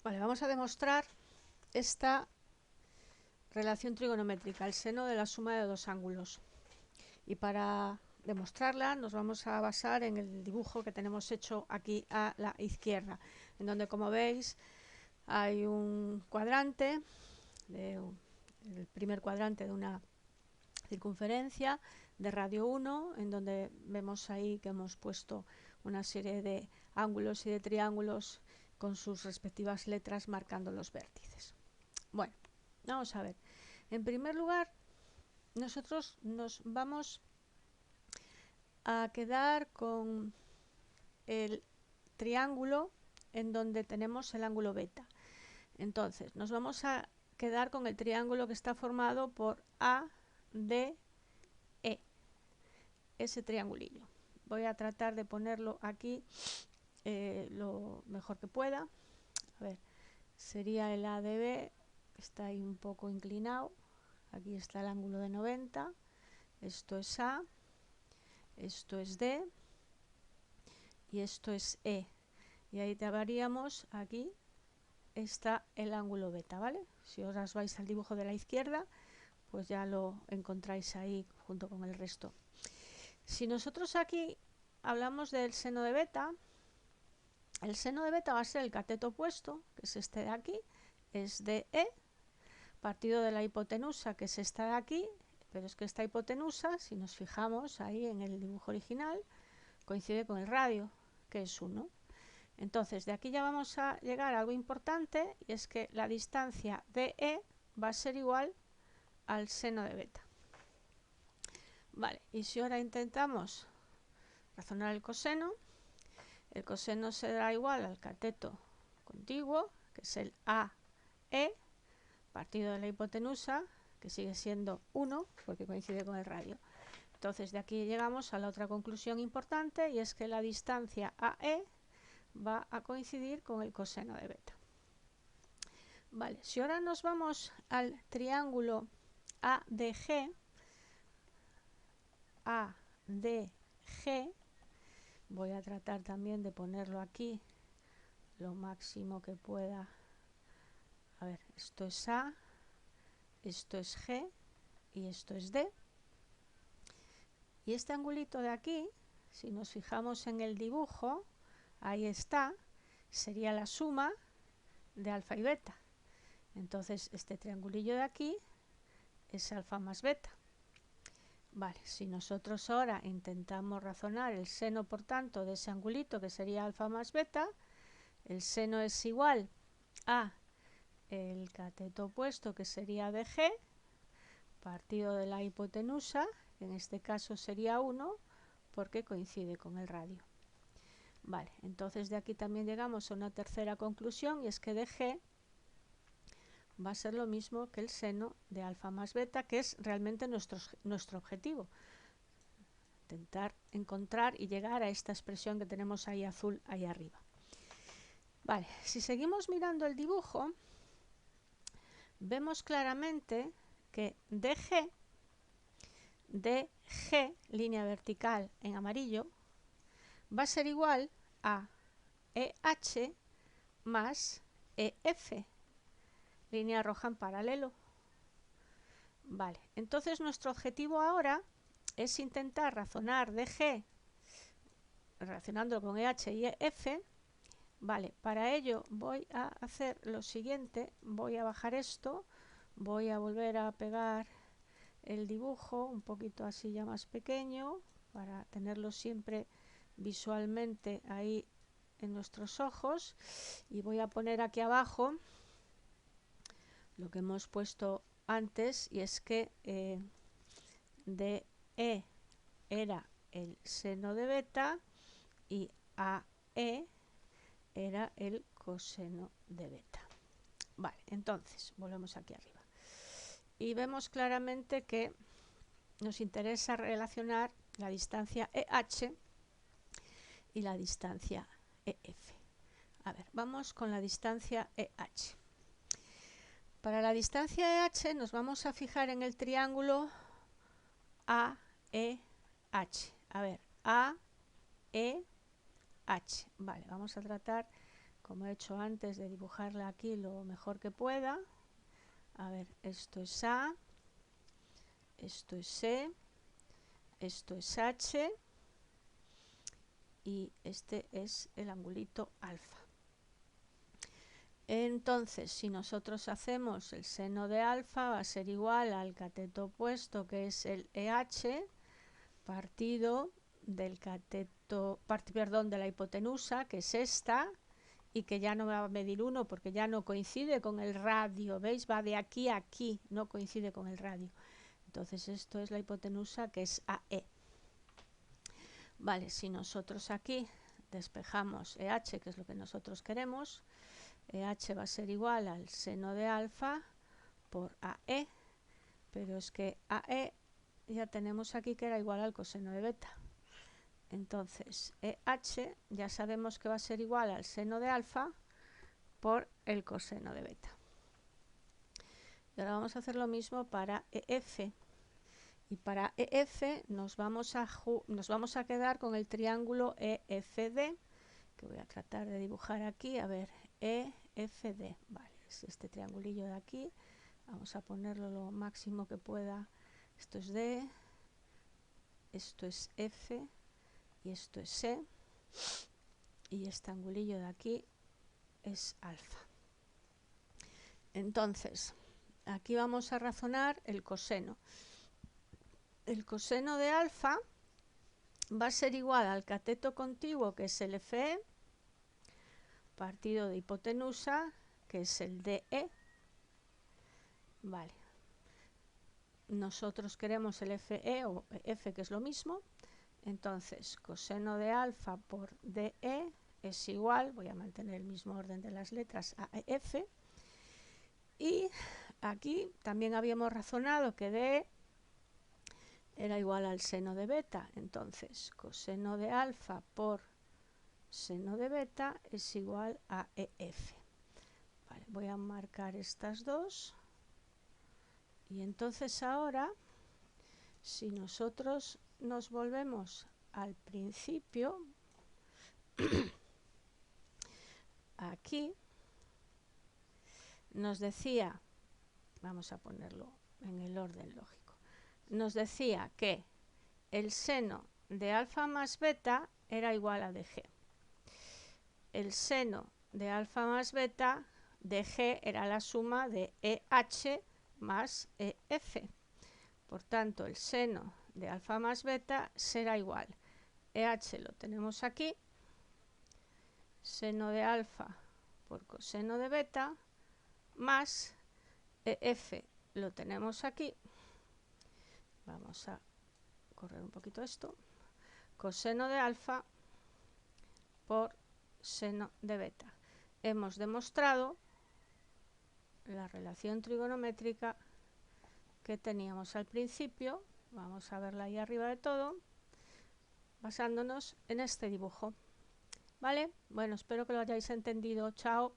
Vale, vamos a demostrar esta relación trigonométrica, el seno de la suma de dos ángulos. Y para demostrarla nos vamos a basar en el dibujo que tenemos hecho aquí a la izquierda, en donde, como veis, hay un cuadrante, el primer cuadrante de una circunferencia de radio 1, en donde vemos ahí que hemos puesto una serie de ángulos y de triángulos con sus respectivas letras marcando los vértices. Bueno, vamos a ver. En primer lugar, nosotros nos vamos a quedar con el triángulo en donde tenemos el ángulo beta. Entonces, nos vamos a quedar con el triángulo que está formado por A, D, E. Ese triangulillo. Voy a tratar de ponerlo aquí lo mejor que pueda. A ver, sería el ADB, está ahí un poco inclinado. Aquí está el ángulo de 90. Esto es A, esto es D y esto es E. Y ahí daríamos, aquí está el ángulo beta, ¿vale? Si ahora os vais al dibujo de la izquierda, pues ya lo encontráis ahí junto con el resto. Si nosotros aquí hablamos del seno de beta, el seno de beta va a ser el cateto opuesto, que es este de aquí, es de E, partido de la hipotenusa, que es esta de aquí, pero es que esta hipotenusa, si nos fijamos ahí en el dibujo original, coincide con el radio, que es 1. Entonces, de aquí ya vamos a llegar a algo importante, y es que la distancia de E va a ser igual al seno de beta. Vale, y si ahora intentamos razonar el coseno será igual al cateto contiguo, que es el AE, partido de la hipotenusa, que sigue siendo 1, porque coincide con el radio. Entonces, de aquí llegamos a la otra conclusión importante, y es que la distancia AE va a coincidir con el coseno de beta. Vale, si ahora nos vamos al triángulo ADG, voy a tratar también de ponerlo aquí lo máximo que pueda. A ver, esto es A, esto es G y esto es D. Y este angulito de aquí, si nos fijamos en el dibujo, ahí está, sería la suma de alfa y beta. Entonces, este triangulillo de aquí es alfa más beta. Vale, si nosotros ahora intentamos razonar el seno, por tanto, de ese angulito, que sería alfa más beta, el seno es igual a el cateto opuesto, que sería de G, partido de la hipotenusa, que en este caso sería 1, porque coincide con el radio. Vale, entonces de aquí también llegamos a una tercera conclusión, y es que de G va a ser lo mismo que el seno de alfa más beta, que es realmente nuestro objetivo. Intentar encontrar y llegar a esta expresión que tenemos ahí azul, ahí arriba. Vale, si seguimos mirando el dibujo, vemos claramente que DG, línea vertical en amarillo, va a ser igual a EH más EF, línea roja en paralelo. Vale, entonces nuestro objetivo ahora es intentar razonar DG relacionándolo con EH y EF. Vale, para ello voy a hacer lo siguiente, voy a bajar esto, voy a volver a pegar el dibujo un poquito así ya más pequeño, para tenerlo siempre visualmente ahí en nuestros ojos, y voy a poner aquí abajo lo que hemos puesto antes, y es que DE era el seno de beta y AE era el coseno de beta. Vale, entonces volvemos aquí arriba y vemos claramente que nos interesa relacionar la distancia EH y la distancia EF. A ver, vamos con la distancia EH. Para la distancia EH nos vamos a fijar en el triángulo AEH. A ver, AEH. Vale, vamos a tratar como he hecho antes, de dibujarla aquí lo mejor que pueda. A ver, esto es A, esto es C, esto es H y este es el angulito alfa. Entonces, si nosotros hacemos el seno de alfa, va a ser igual al cateto opuesto, que es el EH, partido del cateto, de la hipotenusa, que es esta, y que ya no va a medir 1 porque ya no coincide con el radio, ¿veis? Va de aquí a aquí, no coincide con el radio. Entonces esto es la hipotenusa, que es AE. Vale, si nosotros aquí despejamos EH, que es lo que nosotros queremos, EH va a ser igual al seno de alfa por AE, pero es que AE ya tenemos aquí que era igual al coseno de beta. Entonces EH ya sabemos que va a ser igual al seno de alfa por el coseno de beta. Y ahora vamos a hacer lo mismo para EF. Y para EF nos vamos a quedar con el triángulo EFD, que voy a tratar de dibujar aquí. A ver, EFD, vale, es este triangulillo de aquí. Vamos a ponerlo lo máximo que pueda. Esto es D, esto es F y esto es C. Y este angulillo de aquí es alfa. Entonces, aquí vamos a razonar el coseno. El coseno de alfa va a ser igual al cateto contiguo, que es el FE, partido de hipotenusa, que es el DE. Vale. Nosotros queremos el FE o F, que es lo mismo. Entonces, coseno de alfa por DE es igual, voy a mantener el mismo orden de las letras, a F. Y aquí también habíamos razonado que DE era igual al seno de beta. Entonces, coseno de alfa por seno de beta es igual a EF. Vale, voy a marcar estas dos. Y entonces ahora, si nosotros nos volvemos al principio, aquí nos decía, vamos a ponerlo en el orden lógico, nos decía que el seno de alfa más beta era igual a dg. El seno de alfa más beta de G era la suma de EH más EF. Por tanto, el seno de alfa más beta será igual. EH lo tenemos aquí, seno de alfa por coseno de beta, más EF lo tenemos aquí. Vamos a correr un poquito esto. Coseno de alfa por seno de beta. Hemos demostrado la relación trigonométrica que teníamos al principio. Vamos a verla ahí arriba de todo, basándonos en este dibujo. ¿Vale? Bueno, espero que lo hayáis entendido. Chao.